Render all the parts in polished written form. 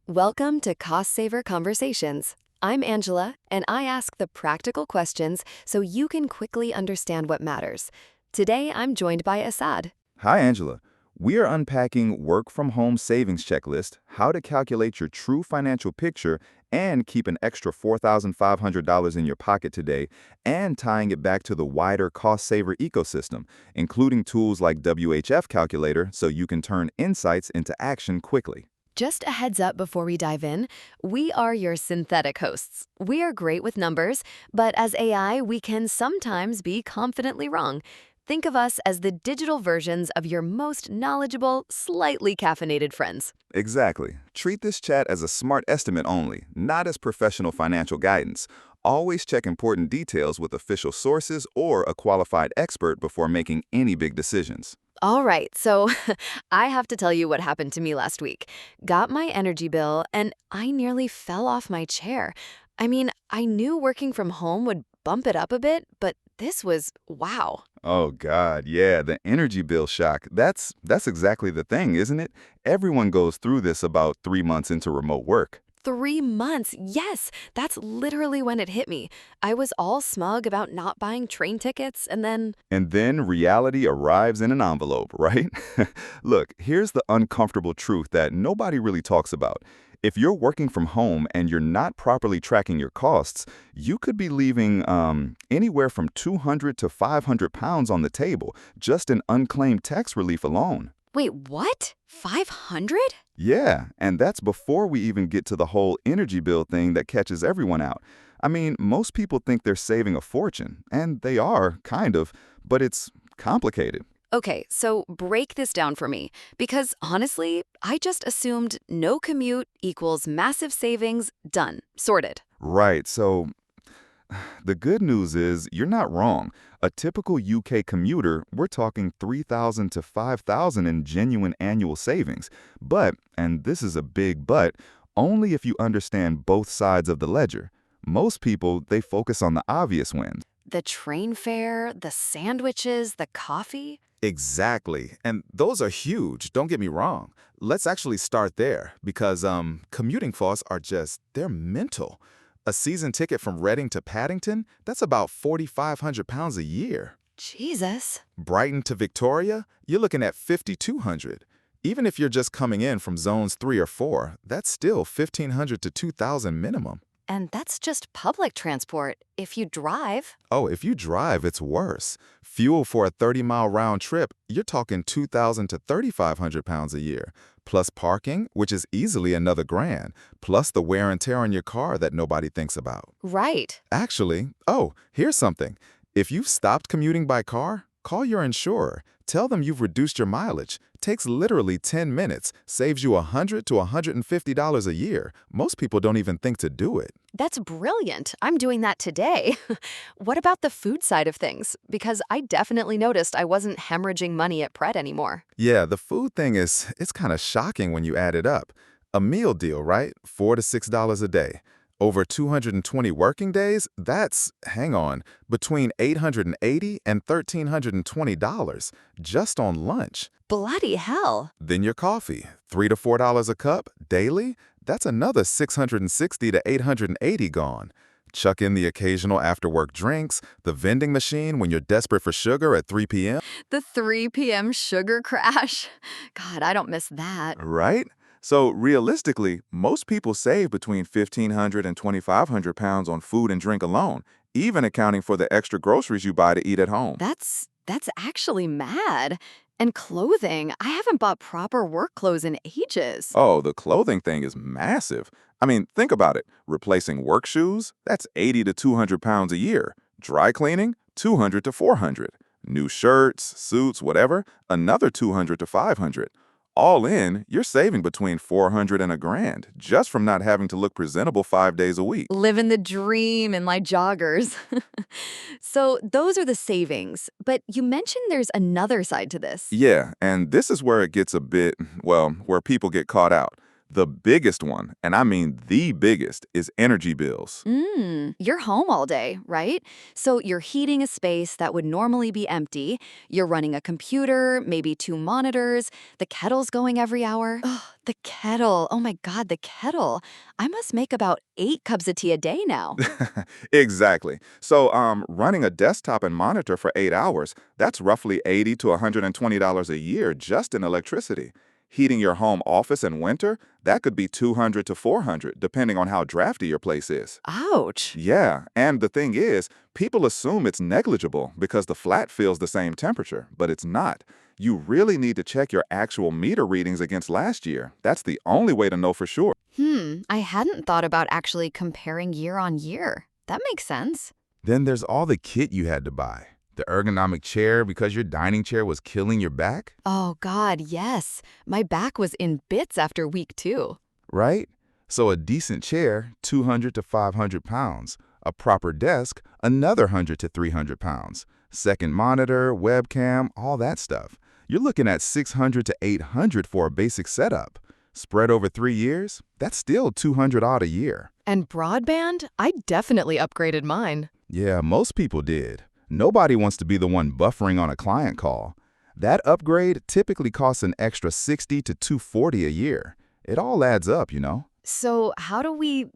Welcome to Cost Saver Conversations. I'm Angela, and I ask the practical questions so you can quickly understand what matters. Today, I'm joined by Assad. Hi, Angela. We are unpacking work from home savings checklist, how to calculate your true financial picture and keep an extra $4,500 in your pocket today, and tying it back to the wider cost saver ecosystem, including tools like WHF Calculator so you can turn insights into action quickly. Just a heads up before we dive in, we are your synthetic hosts. We are great with numbers, but as AI, we can sometimes be confidently wrong. Think of us as the digital versions of your most knowledgeable, slightly caffeinated friends. Exactly. Treat this chat as a smart estimate only, not as professional financial guidance. Always check important details with official sources or a qualified expert before making any big decisions. All right, so I have to tell you what happened to me last week. Got my energy bill, and I nearly fell off my chair. I mean, I knew working from home would bump it up a bit, but this was wow. Oh God, yeah, the energy bill shock. That's exactly the thing, isn't it? Everyone goes through this about 3 months into remote work. 3 months. Yes, that's literally when it hit me. I was all smug about not buying train tickets, and then, And then reality arrives in an envelope, right? Look, here's the uncomfortable truth that nobody really talks about. If you're working from home and you're not properly tracking your costs, you could be leaving anywhere from 200 to 500 pounds on the table just in unclaimed tax relief alone. wait, what? 500? Yeah, and that's before we even get to the whole energy bill thing that catches everyone out. I mean, most people think they're saving a fortune, and they are, kind of, but it's complicated. Okay, so break this down for me, because honestly, I just assumed no commute equals massive savings, done, sorted. Right, so the good news is you're not wrong. A typical UK commuter, we're talking 3,000 to 5,000 in genuine annual savings. But, and this is a big but, only if you understand both sides of the ledger. Most people, they focus on the obvious wins. The train fare, the sandwiches, the coffee. Exactly. And those are huge, don't get me wrong. Let's actually start there because commuting costs are they're mental. A season ticket from Reading to Paddington, that's about 4,500 pounds a year. Jesus. Brighton to Victoria, you're looking at 5,200. Even if you're just coming in from zones 3 or 4, that's still 1,500 to 2,000 minimum. And that's just public transport. If you drive, Oh, if you drive, it's worse. Fuel for a 30-mile round trip, you're talking 2,000 to 3,500 pounds a year. Plus parking, which is easily another grand. Plus the wear and tear on your car that nobody thinks about. right. Actually, oh, here's something. If you've stopped commuting by car, call your insurer. Tell them you've reduced your mileage. Takes literally 10 minutes, saves you $100 to $150 a year. Most people don't even think to do it. That's brilliant. I'm doing that today. What about the food side of things? Because I definitely noticed I wasn't hemorrhaging money at Pret anymore. Yeah, the food thing it's kind of shocking when you add it up. A meal deal, right? $4 to $6 a day. Over 220 working days, that's, hang on, between $880 and $1,320 just on lunch. Bloody hell. Then your coffee, $3 to $4 a cup daily, that's another 660 to 880 gone. Chuck in the occasional after-work drinks, the vending machine when you're desperate for sugar at 3 p.m. The 3 p.m. sugar crash. God, I don't miss that. Right? So realistically, most people save between 1,500 and 2,500 pounds on food and drink alone, even accounting for the extra groceries you buy to eat at home. That's actually mad. And clothing. I haven't bought proper work clothes in ages. Oh, the clothing thing is massive. I mean, think about it. Replacing work shoes, that's 80 to 200 pounds a year. Dry cleaning, 200 to 400. New shirts, suits, whatever, another 200 to 500. All in, you're saving between 400 and a grand just from not having to look presentable 5 days a week. Living the dream in my joggers. So those are the savings. But you mentioned there's another side to this. Yeah, and this is where it gets a bit, well, where people get caught out. The biggest one, and I mean the biggest, is energy bills. You're home all day, right? So you're heating a space that would normally be empty. You're running a computer, maybe two monitors. The kettle's going every hour. Ugh, the kettle. Oh my God, the kettle. I must make about 8 cups of tea a day now. Exactly. So, running a desktop and monitor for 8 hours, that's roughly $80 to $120 a year just in electricity. Heating your home office in winter, that could be $200 to $400, depending on how drafty your place is. Ouch. Yeah, and the thing is, people assume it's negligible because the flat feels the same temperature, but it's not. You really need to check your actual meter readings against last year. That's the only way to know for sure. I hadn't thought about actually comparing year on year. That makes sense. Then there's all the kit you had to buy. The ergonomic chair because your dining chair was killing your back, Oh God, yes. My back was in bits after week 2. right? So a decent chair, 200 to 500 pounds. A proper desk, another 100 to 300 pounds. Second monitor, webcam, all that stuff. You're looking at 600 to 800 for a basic setup. Spread over 3 years, that's still 200 odd a year. And broadband? I definitely upgraded mine. Yeah, most people did. Nobody wants to be the one buffering on a client call. That upgrade typically costs an extra 60 to 240 a year. It all adds up, you know? So how do we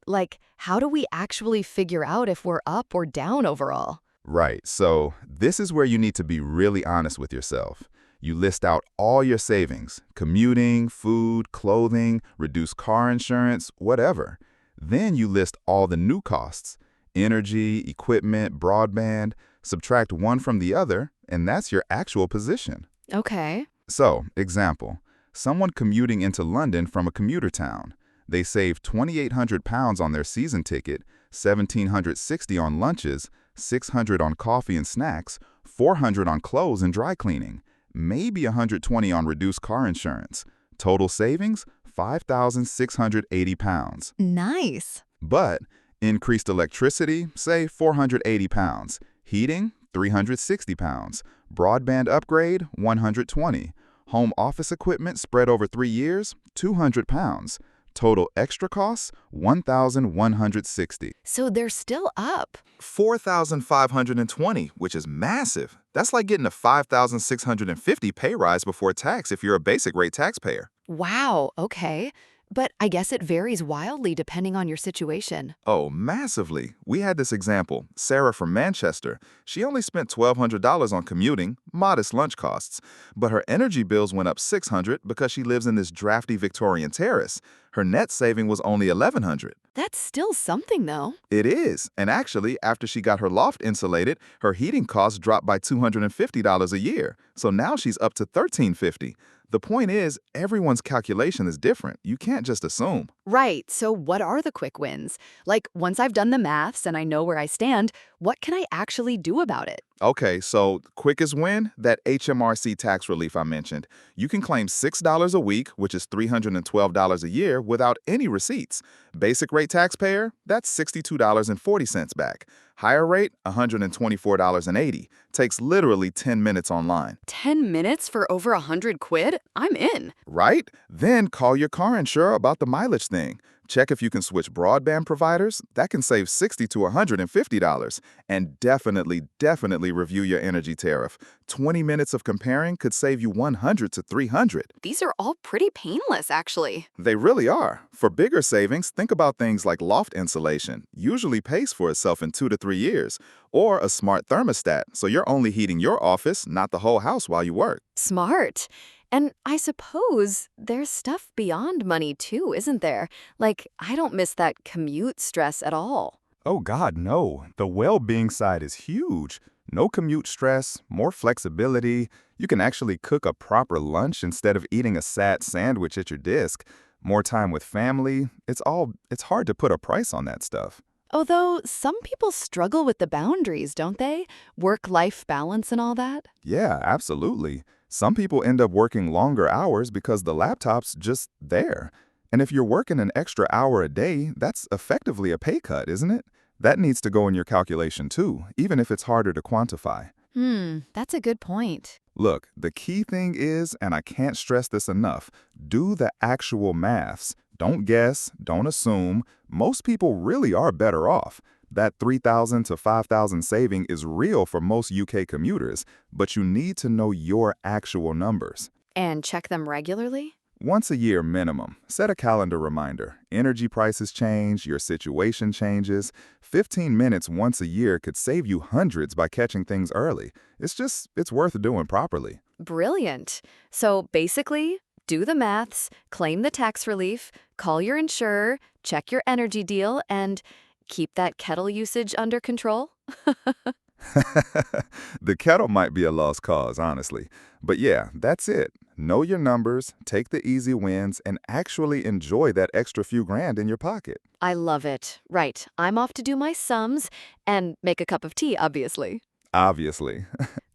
actually figure out if we're up or down overall? Right, so this is where you need to be really honest with yourself. You list out all your savings, commuting, food, clothing, reduced car insurance, whatever. Then you list all the new costs, energy, equipment, broadband, subtract one from the other, and that's your actual position. Okay. So, example, someone commuting into London from a commuter town. They save 2,800 pounds on their season ticket, 1,760 on lunches, 600 on coffee and snacks, 400 on clothes and dry cleaning, maybe 120 on reduced car insurance. Total savings, 5,680 pounds. Nice. But increased electricity, say 480 pounds. Heating, 360 pounds. Broadband upgrade, 120. Home office equipment spread over 3 years, 200 pounds. Total extra costs, 1,160. So they're still up. 4,520, which is massive. That's like getting a 5,650 pay rise before tax if you're a basic rate taxpayer. Wow, okay. But I guess it varies wildly depending on your situation. Oh, massively. We had this example. Sarah from Manchester. She only spent $1,200 on commuting, modest lunch costs. But her energy bills went up $600 because she lives in this drafty Victorian terrace. Her net saving was only $1,100. That's still something, though. It is. And actually, after she got her loft insulated, her heating costs dropped by $250 a year. So now she's up to $1,350. The point is, everyone's calculation is different. You can't just assume. Right, so what are the quick wins? Like, once I've done the maths and I know where I stand, what can I actually do about it? Okay, so quickest win, that HMRC tax relief I mentioned. You can claim $6 a week, which is $312 a year, without any receipts. Basic rate taxpayer, that's $62.40 back. Higher rate, $124.80. Takes literally 10 minutes online. 10 minutes for over 100 quid? I'm in. Right? Then call your car insurer about the mileage thing. Check if you can switch broadband providers. That can save $60 to $150. And definitely review your energy tariff. 20 minutes of comparing could save you $100 to $300. These are all pretty painless, actually. They really are. For bigger savings, think about things like loft insulation. Usually pays for itself in 2 to 3 years. Or a smart thermostat, so you're only heating your office, not the whole house while you work. Smart. And I suppose there's stuff beyond money too, isn't there? Like, I don't miss that commute stress at all. Oh God, no. The well-being side is huge. No commute stress, more flexibility. You can actually cook a proper lunch instead of eating a sad sandwich at your desk. More time with family. It's hard to put a price on that stuff. Although some people struggle with the boundaries, don't they? Work-life balance and all that. Yeah, absolutely. Some people end up working longer hours because the laptop's just there. And if you're working an extra hour a day, that's effectively a pay cut, isn't it? That needs to go in your calculation too, even if it's harder to quantify. That's a good point. Look, the key thing is, and I can't stress this enough, do the actual maths. Don't guess, don't assume. Most people really are better off. That 3,000 to 5,000 saving is real for most UK commuters, but you need to know your actual numbers. And check them regularly? Once a year minimum. Set a calendar reminder. Energy prices change, your situation changes. 15 minutes once a year could save you hundreds by catching things early. It's worth doing properly. Brilliant. So basically, do the maths, claim the tax relief, call your insurer, check your energy deal, and keep that kettle usage under control? The kettle might be a lost cause, honestly. But yeah, that's it. Know your numbers, take the easy wins, and actually enjoy that extra few grand in your pocket. I love it. Right, I'm off to do my sums and make a cup of tea, obviously. Obviously.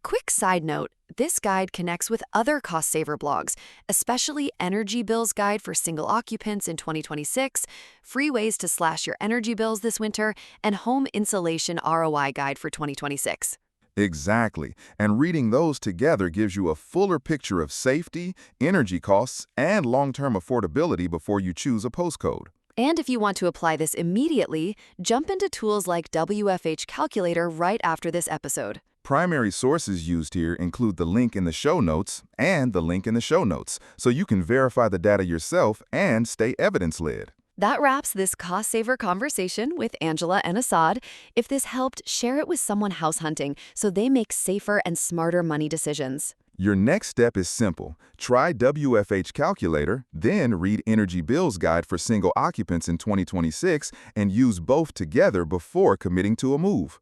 Quick side note, this guide connects with other cost saver blogs, especially Energy Bills Guide for Single Occupants in 2026, Free Ways to Slash Your Energy Bills this winter, and Home Insulation ROI Guide for 2026. Exactly. And reading those together gives you a fuller picture of safety, energy costs, and long-term affordability before you choose a postcode. And if you want to apply this immediately, jump into tools like WFH Calculator right after this episode. Primary sources used here include the link in the show notes and the link in the show notes, so you can verify the data yourself and stay evidence-led. That wraps this cost saver conversation with Angela and Assad. If this helped, share it with someone house hunting so they make safer and smarter money decisions. Your next step is simple. Try WFH Calculator, then read Energy Bills Guide for Single Occupants in 2026 and use both together before committing to a move.